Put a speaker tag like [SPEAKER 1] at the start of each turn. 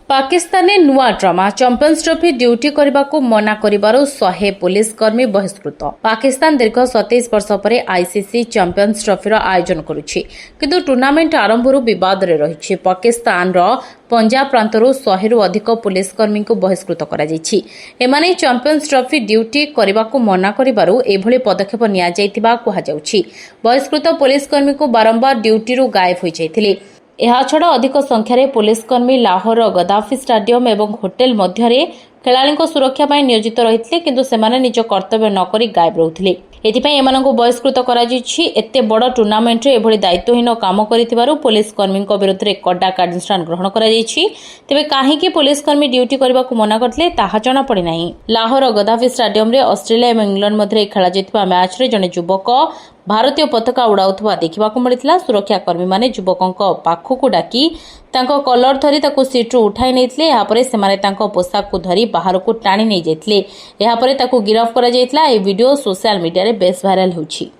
[SPEAKER 1] पाकिस्तान नुआ drama champions trophy duty करने को मना करिबारु 100 पुलिस कर्मी बहिष्कृत। पाकिस्तान दीर्घ 27 वर्ष पर आईसीसी चैंपियंस ट्रॉफी आयोजन करुछि, किंतु टूर्नामेंट आरंभरू विवाद रे रहिछि। पाकिस्तान रो पंजाब प्रांतरू 100 रु अधिक पुलिस कर्मी को बहिष्कृत करा जायछि। एमाने चैंपियंस ट्रॉफी ड्यूटी करने को मना करिबारु एभली पदक्षेप निया जायतिबा कुहा जाउछि। बहिष्कृत पुलिस कर्मी को बारंबार ड्यूटी गायब होई जायथिले। एहाछड़ा अधिक संख्यार पुलिसकर्मी लाहौर गद्दाफी स्टाडियम एवं होटेल मध्य खेलाड़ी सुरक्षा पर नियोजित रही, किंतु सेमाने निज कर्तव्य नकरी गायब रहुथिले। एथिपाई एमानंकु बहिष्कृत करा जायछि। एते बड़ टूर्नामेंट रे एभली दायित्वहीन काम करिथिबारु पुलिसकर्मी विरुद्ध में कड़ा कार्यानुष्ठान ग्रहण करा जायछि। तेबे काहेकि पुलिसकर्मी ड्यूटी करबा को मना करथिले ताहा जणा पड़ि नाही। लाहौर गद्दाफी स्टाडियम रे ऑस्ट्रेलिया और इंग्लैंड मध्य खेला जायतिबा मैच रे जने युवक भारतीय पताका उड़ाउथवा देखा मिलता। सुरक्षाकर्मी माने युवकों पाखक डाकी तांको कलर धरी ताकू सीट्रु उठाई नहीं। यापर से पोशाक को धरी बाहर को टाणी नहीं जाते। गिरफ कर वीडियो सोशल मीडिया रे बेस भाइराल होछि।